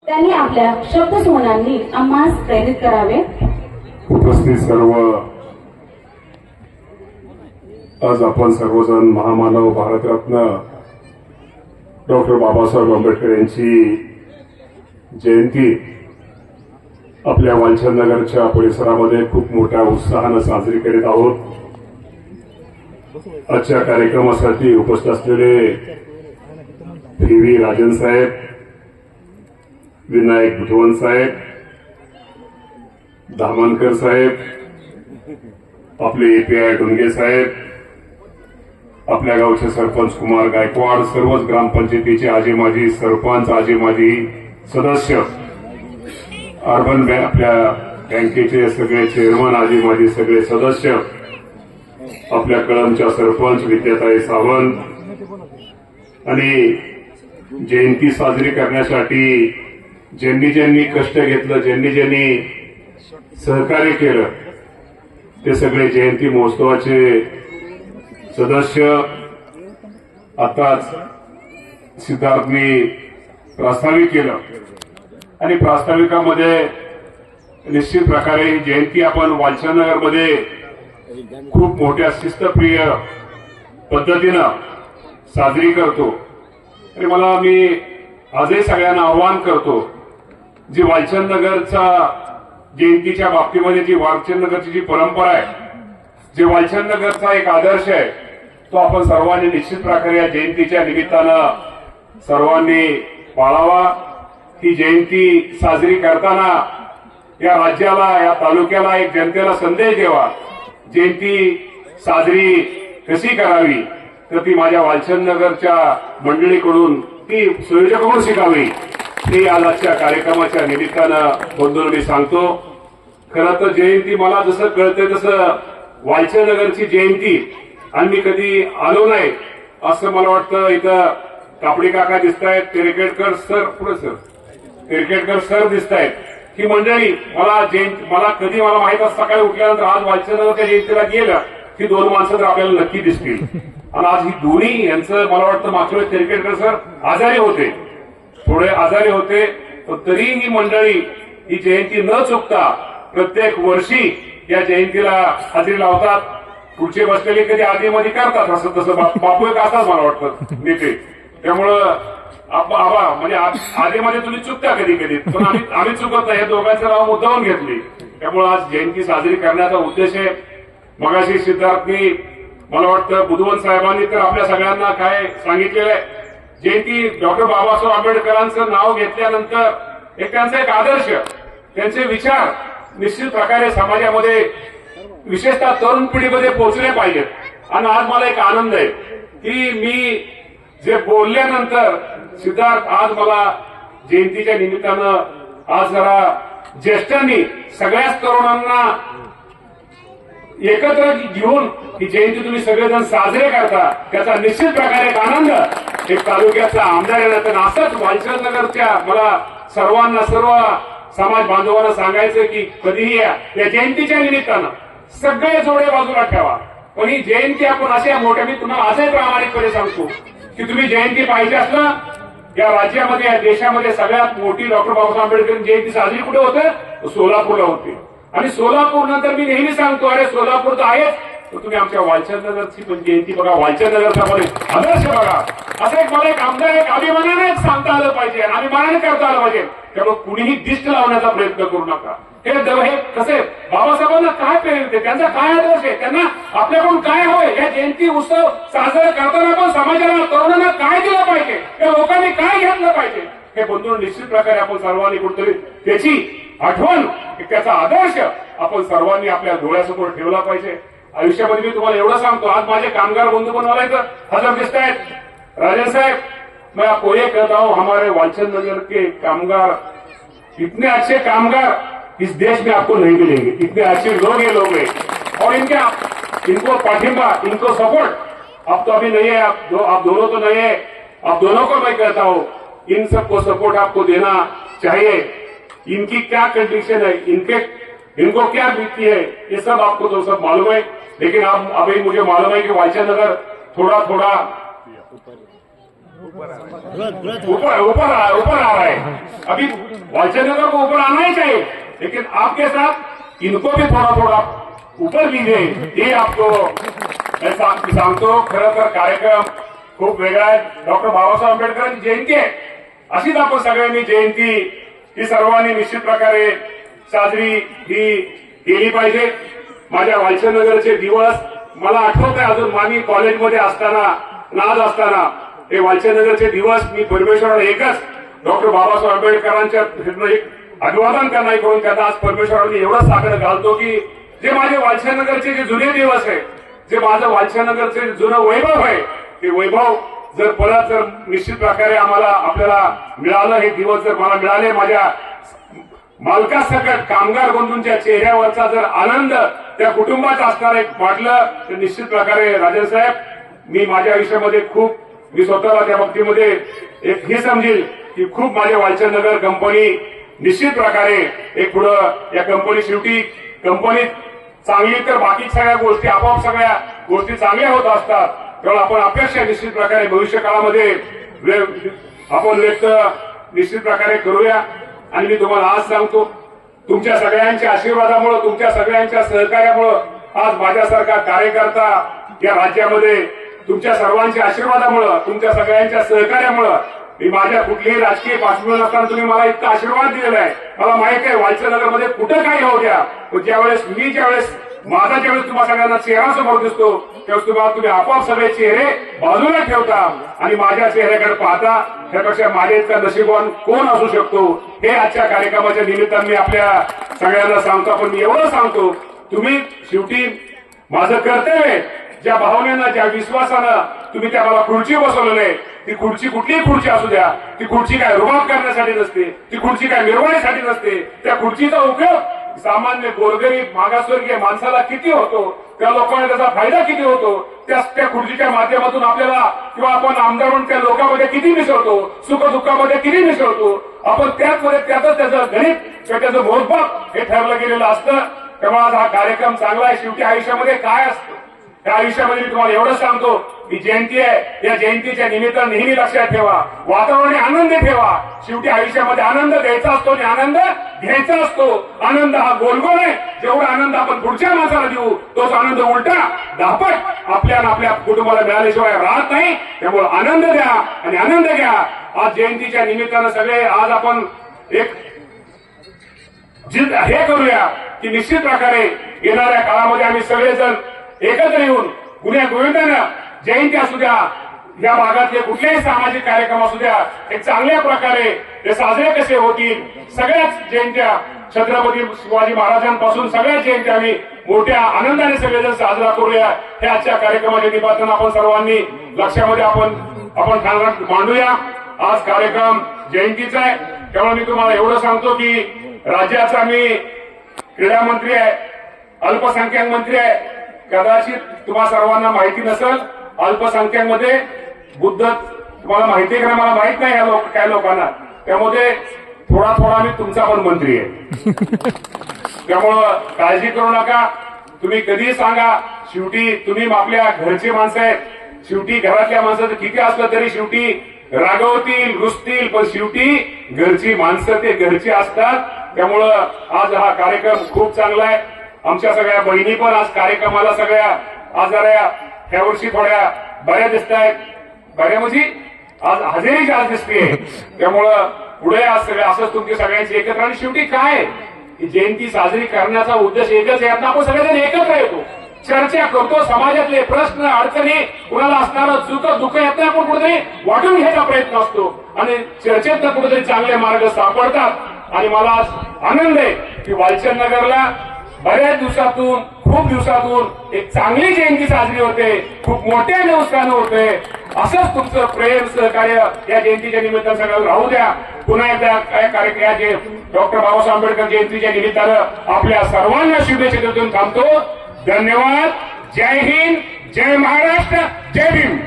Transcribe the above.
त्यांनी आपल्या शब्दसुमनांनी आम्हास प्रेरित करावे. उपस्थित सर्व, आज आपण सर्वजण महामानव भारतरत्न डॉक्टर बाबासाहेब आंबेडकर यांची जयंती आपल्या वालचंदनगरच्या परिसरामध्ये खूप मोठ्या उत्साहानं साजरी करीत आहोत. आजच्या कार्यक्रमासाठी उपस्थित असलेले व्ही राजन साहेब, विनायक बुधवन साहेब, धामनकर साहेब, आपले एपीआय डोंगे साहेब, आपल्या गावचे सरपंच कुमार गायकवाड, सर्वच ग्रामपंचायतीचे आजी माजी सरपंच, आजी माजी सदस्य, अर्बन बँक आपल्या बँकेचे सगळे चेअरमन, आजी माजी सगळे सदस्य, आपल्या कळमच्या सरपंच विद्याताई सावंत, आणि जयंती साजरी करण्यासाठी ज्यांनी ज्यांनी कष्ट घेतलं, ज्यांनी ज्यांनी सहकार्य केलं, ते सगळे जयंती महोत्सवाचे सदस्य. आताच सिद्धार्थनी प्रास्ताविक केलं आणि प्रास्ताविकामध्ये निश्चित प्रकारे ही जयंती आपण वालचंदनगरमध्ये खूप मोठ्या शिस्तप्रिय पद्धतीनं साजरी करतो. आणि मी आजही सगळ्यांना आवाहन करतो, जी वालचंदनगरचा जयंतीच्या बाबतीमध्ये जी वालचंदनगरची जी परंपरा आहे, जे वालचंदनगरचा एक आदर्श आहे, तो आपण सर्वांनी निश्चित प्रकारे या जयंतीच्या निमित्तानं सर्वांनी पाळावा. ही जयंती साजरी करताना या राज्याला, या तालुक्याला, एक जनतेला संदेश द्यावा. जयंती साजरी कशी करावी, तर ती माझ्या वालचंदनगरच्या मंडळीकडून, ती संयोजकाकडून शिकावी, ही आज आजच्या कार्यक्रमाच्या निमित्तानं बंधूंनो मी सांगतो. खरं तर जयंती मला जसं कळतंय तसं वालचंदनगरची जयंती, आणि मी कधी आलो नाही असं मला वाटतं. इथं कापडी काका दिसत आहेत, तिरकेटकर सर, पुढे सर, तिरकेटकर सर दिसत आहेत. ही मंडळी मला कधी मला माहित असतं, सकाळी उठल्यानंतर आज वालचंदनगरच्या जयंतीला गेलं ही दोन माणसं तर आपल्याला नक्की दिसतील. आणि आज ही दोन्ही यांचं मला वाटतं मागच्या वेळेस तिरकेटकर सर आजारी होते, थोडे आजारी होते, तरी ही मंडळी ही जयंती न चुकता प्रत्येक वर्षी या जयंतीला हजेरी लावतात. पुढचे बसलेले कधी आधीमध्ये करतात, असं तसं बापू एक असतात मला वाटतं नेते. त्यामुळं आबा म्हणजे आधीमध्ये तुम्ही चुकता कधी कधी, पण आम्ही चुकत नाही. या दोघांचं नाव मुद्दावून घेतली. त्यामुळे आज जयंती साजरी करण्याचा उद्देश आहे. मगाशी सिद्धार्थनी मला वाटतं बुधवन साहेबांनी तर आपल्या सगळ्यांना काय सांगितलेलं आहे, जयंती डॉक्टर बाबासाहेब आंबेडकरांचं नाव घेतल्यानंतर त्यांचा एक आदर्श, त्यांचे विचार निश्चित प्रकारे समाजामध्ये विशेषतः तरुण पिढीमध्ये पोहोचले पाहिजेत. आणि आज मला एक आनंद आहे की मी जे बोलल्यानंतर सिद्धार्थ, आज मला जयंतीच्या निमित्तानं आज जरा ज्येष्ठांनी सगळ्याच तरुणांना एकत्र घेऊन ही जयंती तुम्ही सगळेजण साजरे करता, त्याचा निश्चित प्रकारे एक आनंद एक तालुक्याचा आमदार येणार. असंच वालचंदनगरच्या मला सर्वांना, सर्व समाज बांधवांना सांगायचं की कधीही या जयंतीच्या निमित्तानं सगळे जोडे बाजूला ठेवा. पण ही जयंती आपण अशा मोठ्या, मी तुम्हाला आजही प्रामाणिकपणे सांगतो की तुम्ही जयंती पाहिजे असलं, या राज्यामध्ये, या देशामध्ये सगळ्यात मोठी डॉक्टर बाबासाहेब आंबेडकर जयंती साजरी कुठे होते, सोलापूरला होते. आणि सोलापूर नंतर मी नेहमी सांगतो, अरे सोलापूर तर आहेच, तर तुम्ही आमच्या वालचंदनगरची पण जयंती बघा, वालचंदनगरचा मध्ये आदर्श बघा. असं एक मला एक आमदार एक अभिमानाने सांगता आलं पाहिजे, अभिमानाने करता आलं पाहिजे. त्यामुळे कुणीही दिष्ट लावण्याचा प्रयत्न करू नका. हे कसे बाबासाहेबांना काय प्रेरित, त्यांचा काय आदर्श आहे, त्यांना आपल्याकडून काय हवंय, या जयंती उत्सव साजरा करताना आपण समाजाला, तरुणांना काय दिलं पाहिजे, या लोकांनी काय घेतलं पाहिजे, हे बंधू निश्चित प्रकारे आपण सर्वांनी कुठेतरी त्याची आठवण, त्याचा आदर्श आपण सर्वांनी आपल्या डोळ्यासमोर ठेवला पाहिजे. आयुष्यामध्ये मी तुम्हाला एवढं सांगतो, आज माझे कामगार बंधू पण मला इथं हजर दिसत आहेत. राजन साहेब, मैं आपको ये कहता हूं, हमारे वालचंदनगर के कामगार, इतने अच्छे कामगार इस देश में आपको नहीं मिलेंगे. इतने अच्छे लोग ये लोग हैं, और इनको पाठिंबा, इनको सपोर्ट अब तो अभी नहीं है. आप दोनों तो नहीं है, आप दोनों को मैं कहता हूं, इन सबको सपोर्ट आपको देना चाहिए. इनकी क्या कंडीशन है, इनको क्या बीतती है, ये सब आपको तो सब मालूम है. लेकिन अब अभी मुझे मालूम है कि वालचंदनगर थोड़ा थोड़ा ऊपर आ रहा है। अभी वालचंदनगर को ऊपर आना ही चाहिए, लेकिन आपके साथ इनको भी थोड़ा थोड़ा ऊपर लीजिए, ये आपको मैं सांगतो। खरं तर कार्यक्रम खूप वेगळा आहे। डॉक्टर बाबासाहेब आंबेडकरांची जयंती आहे, अशीच आपण सगळ्यांनी जयंती ही सर्वांनी निश्चित प्रकारे साजरी ही केली पाहिजे। माझ्या वालचंदनगरचे दिवस मला आठवत आहे अजून, मी कॉलेजमध्ये असताना नाज असताना हे वालचंदनगरचे दिवस मी परमेश्वराला एकच डॉक्टर बाबासाहेब आंबेडकरांच्या एक अभिवादन त्यांना करून त्यांना आज परमेश्वराने एवढं साखर घालतो की जे माझे वालचंदनगरचे जे जुने दिवस आहे, जे माझं वालचंदनगरचे जुनं वैभव आहे, ते वैभव जर परत जर निश्चित प्रकारे आम्हाला आपल्याला मिळालं, हे दिवस जर मला मिळाले, माझ्या मालकासकट कामगार बंधूंच्या चेहऱ्यावरचा जर आनंद त्या कुटुंबाचा असणार एक वाटलं, तर निश्चित प्रकारे राजन साहेब मी माझ्या आयुष्यामध्ये मी स्वतःला त्या बाबतीमध्ये एक हे समजेल की खूप माझ्या वालचंदनगर कंपनी निश्चित प्रकारे एक पुढं या कंपनी शेवटी कंपनीत चांगली तर बाकी सगळ्या गोष्टी आपोआप सगळ्या गोष्टी चांगल्या होत असतात। त्यामुळे आपण अपेक्षा निश्चित प्रकारे भविष्य काळामध्ये आपण व्यक्त निश्चित प्रकारे करूया। आणि मी तुम्हाला आज सांगतो, तुमच्या सगळ्यांच्या आशीर्वादामुळे, तुमच्या सगळ्यांच्या सहकार्यामुळे आज माझ्यासारखा कार्यकर्ता या राज्यामध्ये तुमच्या सर्वांच्या आशीर्वादामुळे, तुमच्या सगळ्यांच्या सहकार्यामुळे मी माझ्या कुठलीही राजकीय पार्श्वभूमी नसताना तुम्ही मला इतका आशीर्वाद दिलेला आहे। मला माहित आहे वालचंदनगरमध्ये कुठं काही होऊ द्या, पण ज्यावेळेस माझा ज्यावेळेस तुम्हाला सगळ्यांना चेहरा समोर दिसतो, त्यावेळेस तुम्ही आपोआप सगळे चेहरे बाजूला ठेवता आणि माझ्या चेहऱ्याकडे पाहता। त्यापेक्षा माझ्या इतका नशीबवान कोण असू शकतो, हे आजच्या कार्यक्रमाच्या निमित्ताने मी आपल्या सगळ्यांना सांगतो। पण मी एवढं सांगतो, तुम्ही शेवटी माझं कर्तव्य आहे, ज्या भावनेनं ज्या विश्वासानं तुम्ही त्या मला खुर्ची बसवलेले, ती खुर्ची कुठलीही खुर्ची असू द्या, ती खुर्ची काय रुबाब करण्यासाठी नसते, ती खुर्ची काय मिरवण्यासाठी नसते। त्या खुर्चीचा उपयोग सामान्य गोरगरीब मागासवर्गीय माणसाला किती होतो, त्या लोकांना त्याचा फायदा किती होतो, त्या खुर्चीच्या माध्यमातून आपल्याला किंवा आपण आमदार म्हणून त्या लोकांमध्ये किती मिसळतो, सुखदुःखामध्ये किती मिसळतो, आपण त्यातच त्याचं गणित किंवा त्याचं मोजमाप हे ठरलं गेलेलं असतं। तेव्हा आज हा कार्यक्रम चांगला आहे। शेवटी आयुष्यामध्ये काय असतं, त्या आयुष्यामध्ये मी तुम्हाला एवढं सांगतो, ही जयंती आहे, या जयंतीच्या निमित्तानं नेहमी लक्षात ठेवा, वातावरण आनंद ठेवा। शेवटी आयुष्यामध्ये आनंद द्यायचा असतो आणि आनंद घ्यायचा असतो। आनंद हा गोलगोल आहे, जेवढा आनंद आपण पुढच्या माणसाला देऊ, तोच आनंद उलटा दापट आपल्या कुटुंबाला मिळाल्याशिवाय राहत नाही। त्यामुळे आनंद द्या आणि आनंद घ्या। आज जयंतीच्या निमित्तानं सगळे आज आपण एक हे करूया की निश्चित प्रकारे येणाऱ्या काळामध्ये आम्ही सगळेजण एकत्र येऊन गुन्ह्या गोविंदानं जयंती असू द्या, या भागातले कुठलेही सामाजिक कार्यक्रम असू द्या, एक चांगल्या प्रकारे ते साजरे कसे होतील, सगळ्याच जयंत्या छत्रपती शिवाजी महाराजांपासून सगळ्याच जयंत्या आम्ही मोठ्या आनंदाने सगळेजण साजरा करूया। हे आजच्या कार्यक्रमाच्या निमित्तानं आपण सर्वांनी लक्षामध्ये आपण मांडूया। आज कार्यक्रम जयंतीचा आहे, त्यामुळे मी तुम्हाला एवढं सांगतो की राज्याचा मी क्रीडा मंत्री आहे, अल्पसंख्याक मंत्री आहे। कदाचित तुम्हाला सर्वांना माहिती नसेल, अल्पसंख्याकमध्ये बुद्ध तुम्हाला माहिती आहे का मला माहित नाही, काय लोकांना, त्यामध्ये थोडा मी तुमचा पण मंत्री आहे। त्यामुळं काळजी करू नका, तुम्ही कधीही सांगा, शेवटी तुम्ही आपल्या घरची माणसं आहेत। शेवटी घरातल्या माणसाचं किती असलं तरी शेवटी रागवतील, रुसतील, पण शेवटी घरची माणसं ते घरची असतात। त्यामुळं आज हा कार्यक्रम खूप चांगला आहे। आमच्या सगळ्या बहिणी पण आज कार्यक्रमाला सगळ्या आज जरा ह्या वर्षी थोड्या बऱ्या दिसत आहेत, बऱ्या म्हणजे आज हजेरी जास्त दिसते। त्यामुळं पुढे आज सगळं असंच तुमची सगळ्यांची एकत्र, आणि शेवटी काय जयंती साजरी करण्याचा उद्देश एकच आहे, आपण सगळेजण एकत्र येतो, चर्चा करतो, समाजातले प्रश्न अडचणी कुणाला असणारं सुख दुःख यातनं आपण कुठेतरी वाटून घ्यायचा प्रयत्न असतो आणि चर्चेतनं कुठेतरी चांगले मार्ग सापडतात। आणि मला आज आनंद आहे की वालचंदनगरला बऱ्याच दिवसातून खूप दिवसातून एक चांगली जयंती साजरी होते, खूप मोठ्या उत्साहानं होते। असंच तुमचं प्रेम सहकार्य या जयंतीच्या निमित्तानं सगळं राहू द्या। पुन्हा एकदा काय कार्यक्रम डॉक्टर बाबासाहेब आंबेडकर जयंतीच्या निमित्तानं आपल्या सर्वांना शुभेच्छा देऊन थांबतो। धन्यवाद। जय हिंद, जय महाराष्ट्र, जय भीम।